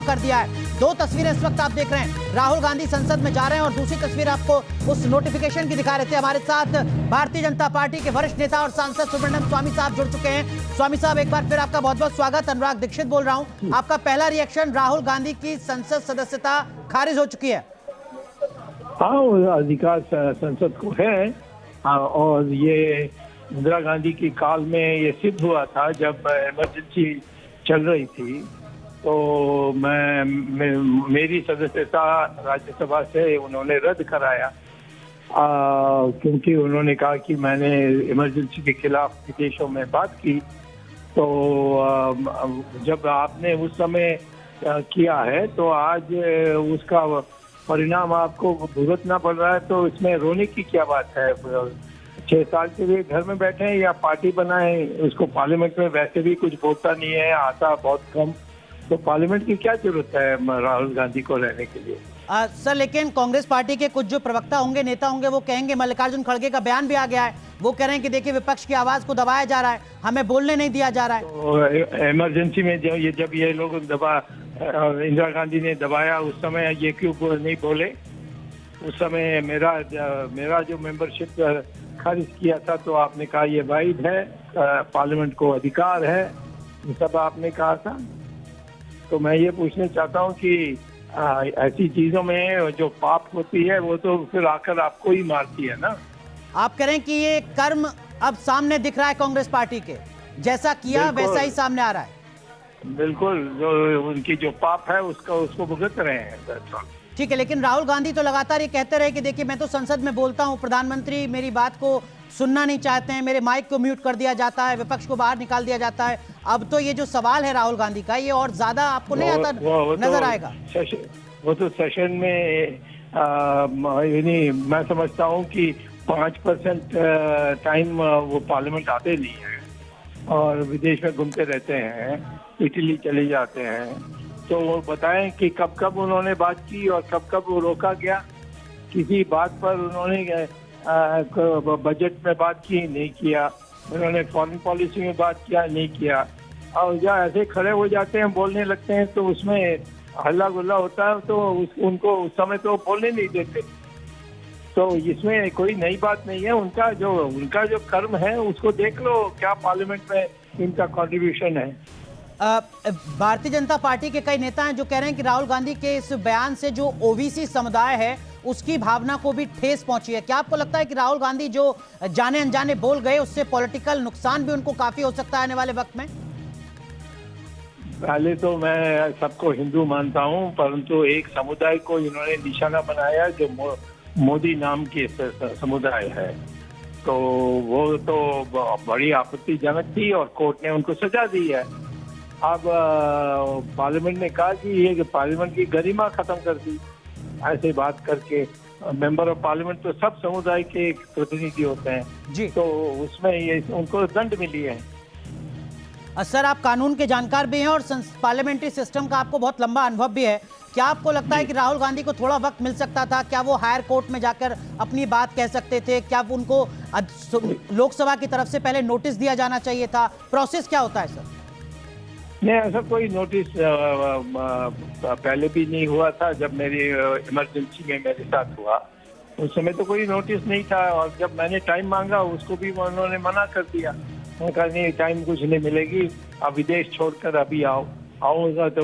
कर दिया है। दो तस्वीरें इस वक्त आप देख रहे हैं, राहुल गांधी संसद में जा रहे हैं और दूसरी तस्वीर आपको उस नोटिफिकेशन की दिखा रहे थे। हमारे साथ भारतीय जनता पार्टी के वरिष्ठ नेता और सांसद सुब्रमण्यम स्वामी साहब जुड़ चुके हैं। स्वामी साहब, एक बार फिर आपका बहुत बहुत स्वागत। अनुराग दीक्षित बोल रहा हूं। आपका पहला रिएक्शन, राहुल गांधी की संसद सदस्यता खारिज हो चुकी है। हाँ, अधिकार संसद को है और ये इंदिरा गांधी की काल में ये सिद्ध हुआ था जब इमरजेंसी चल रही थी। तो मेरी सदस्यता राज्यसभा से उन्होंने रद्द कराया क्योंकि उन्होंने कहा कि मैंने इमरजेंसी के खिलाफ विदेशों में बात की। तो जब आपने उस समय किया है तो आज उसका परिणाम आपको भुगतना पड़ रहा है, तो इसमें रोने की क्या बात है। 6 साल के लिए घर में बैठे हैं या पार्टी बनाए, उसको पार्लियामेंट में वैसे भी कुछ बोलता नहीं है, आता बहुत कम, तो पार्लियामेंट की क्या जरूरत है राहुल गांधी को रहने के लिए। सर, लेकिन कांग्रेस पार्टी के कुछ जो प्रवक्ता होंगे, नेता होंगे, वो कहेंगे, मल्लिकार्जुन खड़गे का बयान भी आ गया है, वो कह रहे हैं कि देखिए विपक्ष की आवाज को दबाया जा रहा है, हमें बोलने नहीं दिया जा रहा है। तो इमरजेंसी में जब ये लोग इंदिरा गांधी ने दबाया, उस समय ये क्यों नहीं बोले। उस समय मेरा जो मेंबरशिप खारिज किया था तो आपने कहा ये वाइड है, पार्लियामेंट को अधिकार है, ये सब आपने कहा था। तो मैं ये पूछना चाहता हूँ कि ऐसी चीजों में जो पाप होती है वो तो फिर आकर आपको ही मारती है ना। आप कह रहे हैं कि ये कर्म अब सामने दिख रहा है कांग्रेस पार्टी के, जैसा किया वैसा ही सामने आ रहा है। बिल्कुल, जो उनकी जो पाप है उसको भुगत रहे हैं। ठीक है, लेकिन राहुल गांधी तो लगातार ये कहते रहे कि देखिए मैं तो संसद में बोलता हूं, प्रधानमंत्री मेरी बात को सुनना नहीं चाहते हैं, मेरे माइक को म्यूट कर दिया जाता है, विपक्ष को बाहर निकाल दिया जाता है। अब तो ये जो सवाल है राहुल गांधी का, ये और ज्यादा आपको नहीं आता नजर आएगा। वो तो सेशन में मैं समझता हूँ कि 5% टाइम वो पार्लियामेंट आते नहीं है और विदेश में घूमते रहते हैं, इटली चले जाते हैं। तो वो बताएं कि कब कब उन्होंने बात की और कब कब वो रोका गया। किसी बात पर उन्होंने बजट में बात की, नहीं किया। उन्होंने फॉरेन पॉलिसी में बात किया, नहीं किया। और जब ऐसे खड़े हो जाते हैं, बोलने लगते हैं, तो उसमें हल्ला गुल्ला होता है, तो उनको उस समय तो बोलने नहीं देते। तो इसमें कोई नई बात नहीं है। उनका जो कर्म है उसको देख लो, क्या पार्लियामेंट में इनका कंट्रीब्यूशन है। भारतीय जनता पार्टी के कई नेता हैं जो कह रहे हैं कि राहुल गांधी के इस बयान से जो ओबीसी समुदाय है उसकी भावना को भी ठेस पहुंची है। क्या आपको लगता है कि राहुल गांधी जो जाने अनजाने बोल गए उससे पॉलिटिकल नुकसान भी उनको काफी हो सकता है आने वाले वक्त में? पहले तो मैं सबको हिंदू मानता हूं, परंतु एक समुदाय को इन्होंने निशाना बनाया जो मोदी नाम के समुदाय है। तो वो तो बड़ी आपत्तिजनक थी और कोर्ट ने उनको सजा दी है। अब पार्लियामेंट ने कहा कि ये पार्लियामेंट की गरिमा खत्म कर दी ऐसे बात करके। मेंबर ऑफ पार्लियामेंट तो सब समुदाय के प्रतिनिधि होते हैं जी, तो उसमें ये उनको दंड मिली है। सर, आप कानून के जानकार भी हैं और पार्लियामेंट्री सिस्टम का आपको बहुत लंबा अनुभव भी है। क्या आपको लगता है कि राहुल गांधी को थोड़ा वक्त मिल सकता था? क्या वो हायर कोर्ट में जाकर अपनी बात कह सकते थे? क्या उनको लोकसभा की तरफ से पहले नोटिस दिया जाना चाहिए था? प्रोसेस क्या होता है सर? नहीं, ऐसा कोई नोटिस पहले भी नहीं हुआ था। जब मेरी इमरजेंसी में मेरे साथ हुआ उस समय तो कोई नोटिस नहीं था, और जब मैंने टाइम मांगा उसको भी उन्होंने मना कर दिया। उन्होंने कहा नहीं, टाइम कुछ नहीं मिलेगी, अब विदेश छोड़कर अभी आऊँगा तो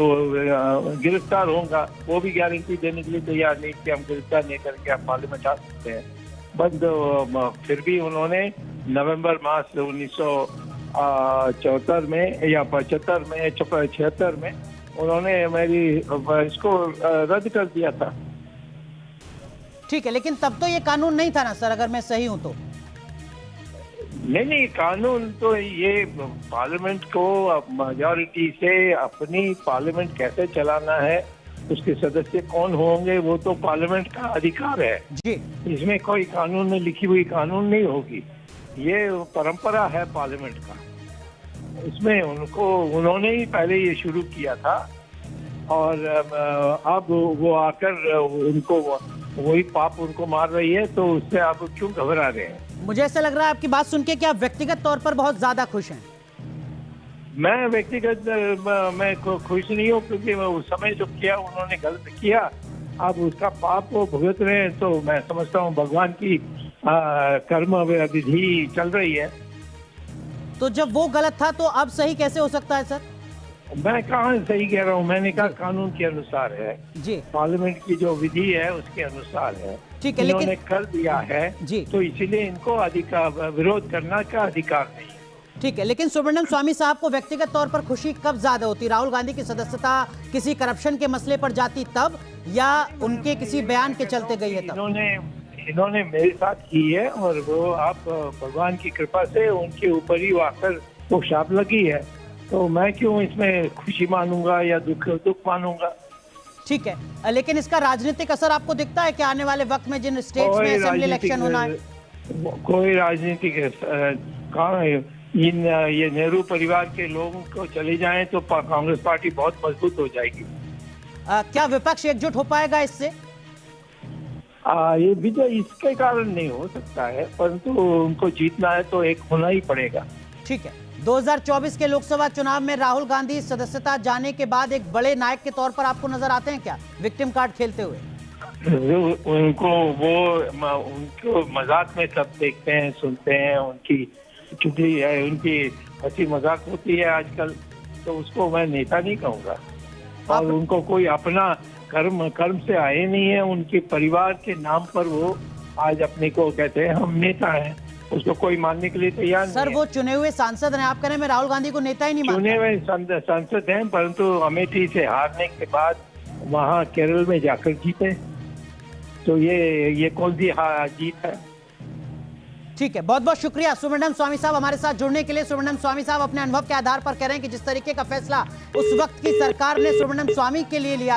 गिरफ्तार होऊंगा। वो भी गारंटी देने के लिए तैयार नहीं कि हम गिरफ्तार नहीं करके आप पार्लियामेंट आ सकते हैं। बट फिर भी उन्होंने नवंबर मास 1974 में या 76 में उन्होंने मेरी इसको रद्द कर दिया था। ठीक है, लेकिन तब तो ये कानून नहीं था ना सर, अगर मैं सही हूं तो? नहीं, कानून तो ये पार्लियामेंट को मेजॉरिटी से अपनी पार्लियामेंट कैसे चलाना है, उसके सदस्य कौन होंगे, वो तो पार्लियामेंट का अधिकार है जी। इसमें कोई कानून में लिखी हुई कानून नहीं होगी, ये परंपरा है पार्लियामेंट का। इसमें उन्होंने ही पहले ये शुरू किया था और अब वो आकर उनको वही पाप उनको मार रही है, तो उससे आप क्यों घबरा रहे हैं? मुझे ऐसा लग रहा है आपकी बात सुन के कि आप व्यक्तिगत तौर पर बहुत ज्यादा खुश हैं। मैं व्यक्तिगत मैं खुश नहीं हूँ, क्योंकि उस समय जो किया उन्होंने गलत किया, अब उसका पाप वो भुगत रहे हैं। तो मैं समझता हूँ भगवान की कर्म विधि चल रही है। तो जब वो गलत था तो अब सही कैसे हो सकता है सर? मैं कहाँ सही कह रहा हूँ, मैंने कहा कानून के अनुसार है जी, पार्लियामेंट की जो विधि है उसके अनुसार है। ठीक है, इन्होंने लेकिन कर दिया है जी, तो इसीलिए इनको अधिकार विरोध करना का अधिकार नहीं है। ठीक है, लेकिन सुब्रमण्यम स्वामी साहब को व्यक्तिगत तौर पर खुशी कब ज्यादा होती? राहुल गांधी की सदस्यता किसी करप्शन के मसले पर जाती तब, या उनके किसी बयान के चलते गई है तब? इन्होंने मेरे साथ की है, और वो आप भगवान की कृपा से उनके ऊपर ही आकर वो शाप लगी है। तो मैं क्यों इसमें खुशी मानूंगा या दुख मानूंगा? ठीक है, लेकिन इसका राजनीतिक असर आपको दिखता है कि आने वाले वक्त में जिन स्टेट्स में असेंबली इलेक्शन होना है? कोई राजनीतिक कहाँ है? ये नेहरू परिवार के लोगों को चले जाएं तो कांग्रेस पार्टी बहुत मजबूत हो जाएगी। क्या विपक्ष एकजुट हो पाएगा इससे? ये विजय इसके कारण नहीं हो सकता है, परंतु उनको जीतना है तो एक होना ही पड़ेगा। ठीक है, 2024 के लोकसभा चुनाव में राहुल गांधी सदस्यता जाने के बाद एक बड़े नायक के तौर पर आपको नजर आते हैं क्या, विक्टिम कार्ड खेलते हुए? उनको मजाक में सब देखते हैं, सुनते हैं, उनकी चुगली है, उनकी हंसी मजाक होती है आजकल, तो उसको मैं नेता नहीं कहूँगा। और उनको कोई अपना कर्म से आए नहीं है, उनके परिवार के नाम पर वो आज अपने को कहते हैं हम नेता हैं, उसको कोई मानने के लिए तैयार नहीं है। सर, वो चुने हुए सांसद हैं, आप कह रहे हैं मैं राहुल गांधी को नेता ही नहीं मानता। चुने हुए सांसद हैं, परंतु अमेठी से हारने के बाद वहाँ केरल में जाकर जीते, तो ये कौन सी जीत है? ठीक है, बहुत बहुत शुक्रिया सुब्रमण्यम स्वामी साहब हमारे साथ जुड़ने के लिए। सुब्रमण्यम स्वामी साहब अपने अनुभव के आधार पर कह रहे हैं कि जिस तरीके का फैसला उस वक्त की सरकार ने सुब्रमण्यम स्वामी के लिए लिया